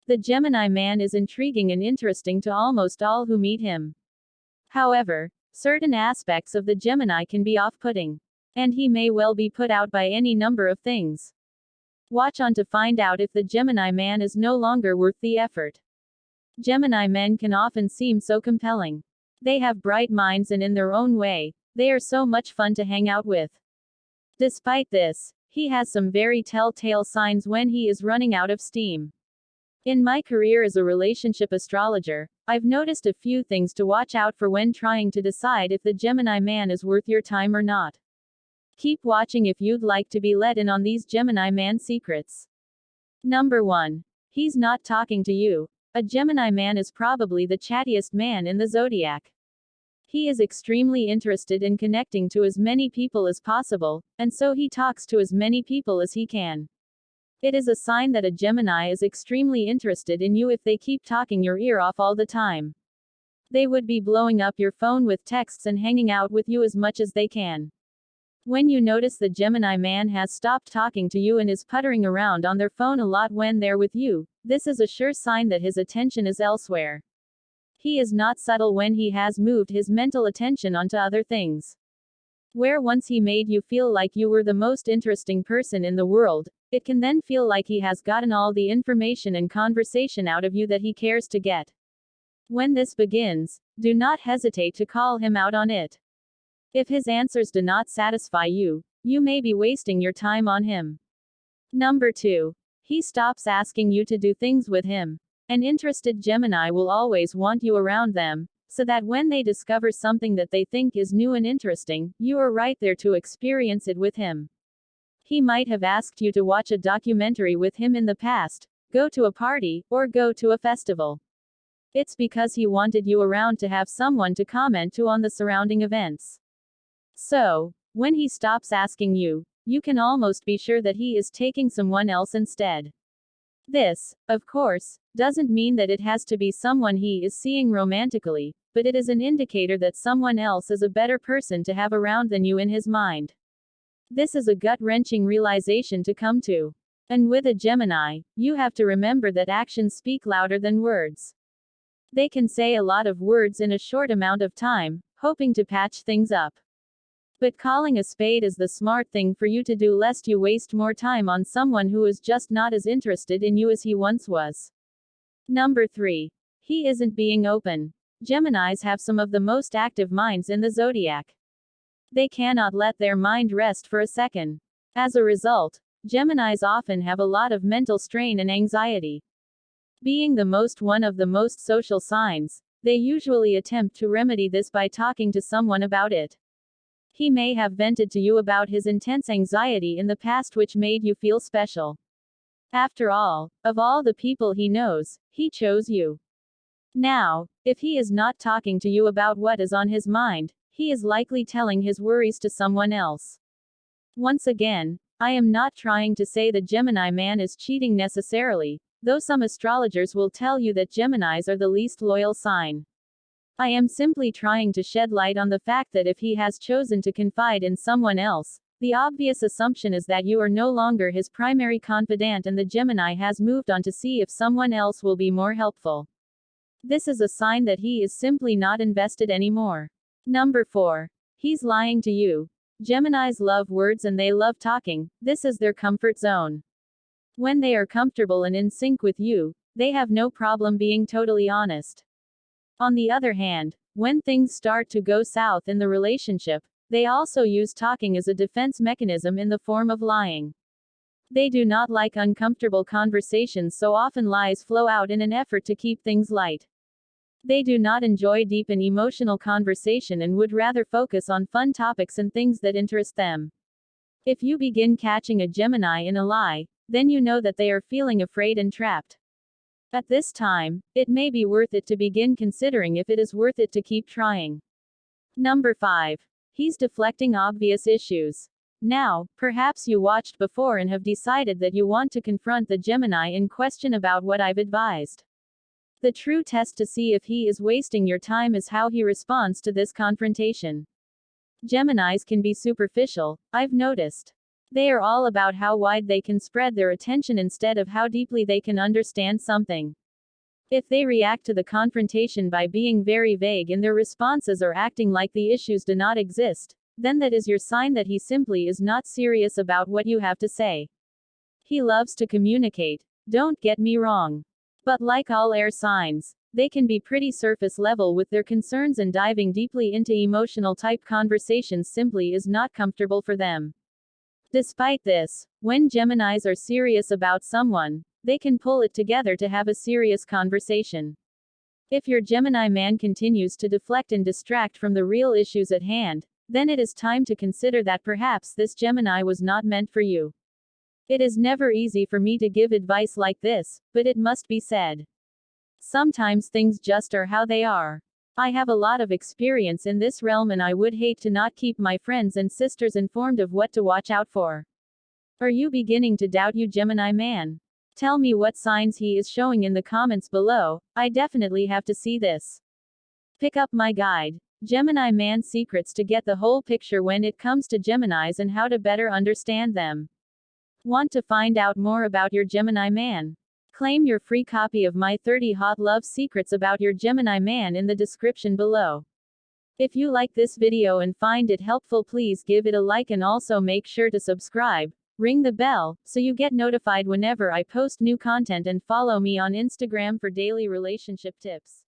The Gemini man is intriguing and interesting to almost all who meet him. However, certain aspects of the Gemini can be off-putting. And he may well be put out by any number of things. Watch on to find out if the Gemini man is no longer worth the effort. Gemini men can often seem so compelling. They have bright minds and in their own way, they are so much fun to hang out with. Despite this, he has some very telltale signs when he is running out of steam. In my career as a relationship astrologer, I've noticed a few things to watch out for when trying to decide if the Gemini man is worth your time or not. Keep watching if you'd like to be let in on these Gemini man secrets. Number 1. He's not talking to you. A Gemini man is probably the chattiest man in the zodiac. He is extremely interested in connecting to as many people as possible, and so he talks to as many people as he can. It is a sign that a Gemini is extremely interested in you if they keep talking your ear off all the time. They would be blowing up your phone with texts and hanging out with you as much as they can. When you notice the Gemini man has stopped talking to you and is puttering around on their phone a lot when they're with you, this is a sure sign that his attention is elsewhere. He is not subtle when he has moved his mental attention onto other things. Where once he made you feel like you were the most interesting person in the world, it can then feel like he has gotten all the information and conversation out of you that he cares to get. When this begins, do not hesitate to call him out on it. If his answers do not satisfy you, you may be wasting your time on him. Number 2. He stops asking you to do things with him. An interested Gemini will always want you around them, so that when they discover something that they think is new and interesting, you are right there to experience it with him. He might have asked you to watch a documentary with him in the past, go to a party, or go to a festival. It's because he wanted you around to have someone to comment to on the surrounding events. So, when he stops asking you, you can almost be sure that he is taking someone else instead. This, of course, doesn't mean that it has to be someone he is seeing romantically, but it is an indicator that someone else is a better person to have around than you in his mind. This is a gut-wrenching realization to come to. And with a Gemini, you have to remember that actions speak louder than words. They can say a lot of words in a short amount of time, hoping to patch things up. But calling a spade is the smart thing for you to do lest you waste more time on someone who is just not as interested in you as he once was. Number 3. He isn't being open. Geminis have some of the most active minds in the zodiac. They cannot let their mind rest for a second. As a result, Geminis often have a lot of mental strain and anxiety. Being one of the most social signs, they usually attempt to remedy this by talking to someone about it. He may have vented to you about his intense anxiety in the past, which made you feel special. After all, of all the people he knows, he chose you. Now, if he is not talking to you about what is on his mind, he is likely telling his worries to someone else. Once again, I am not trying to say the Gemini man is cheating necessarily, though some astrologers will tell you that Geminis are the least loyal sign. I am simply trying to shed light on the fact that if he has chosen to confide in someone else, the obvious assumption is that you are no longer his primary confidant and the Gemini has moved on to see if someone else will be more helpful. This is a sign that he is simply not invested anymore. Number 4. He's lying to you. Geminis love words and they love talking. This is their comfort zone. When they are comfortable and in sync with you, they have no problem being totally honest. On the other hand, when things start to go south in the relationship, they also use talking as a defense mechanism in the form of lying. They do not like uncomfortable conversations, so often lies flow out in an effort to keep things light. They do not enjoy deep and emotional conversation and would rather focus on fun topics and things that interest them. If you begin catching a Gemini in a lie, then you know that they are feeling afraid and trapped. At this time, it may be worth it to begin considering if it is worth it to keep trying. Number 5. He's deflecting obvious issues. Now, perhaps you watched before and have decided that you want to confront the Gemini in question about what I've advised. The true test to see if he is wasting your time is how he responds to this confrontation. Geminis can be superficial, I've noticed. They are all about how wide they can spread their attention instead of how deeply they can understand something. If they react to the confrontation by being very vague in their responses or acting like the issues do not exist, then that is your sign that he simply is not serious about what you have to say. He loves to communicate, don't get me wrong. But like all air signs, they can be pretty surface level with their concerns, and diving deeply into emotional type conversations simply is not comfortable for them. Despite this, when Geminis are serious about someone, they can pull it together to have a serious conversation. If your Gemini man continues to deflect and distract from the real issues at hand, then it is time to consider that perhaps this Gemini was not meant for you. It is never easy for me to give advice like this, but it must be said. Sometimes things just are how they are. I have a lot of experience in this realm, and I would hate to not keep my friends and sisters informed of what to watch out for. Are you beginning to doubt you Gemini man? Tell me what signs he is showing in the comments below. I definitely have to see this. Pick up my guide, Gemini Man Secrets, to get the whole picture when it comes to Geminis and how to better understand them. Want to find out more about your Gemini man? Claim your free copy of my 30 Hot Love Secrets about your Gemini man in the description below. If you like this video and find it helpful, please give it a like, and also make sure to subscribe, ring the bell, so you get notified whenever I post new content, and follow me on Instagram for daily relationship tips.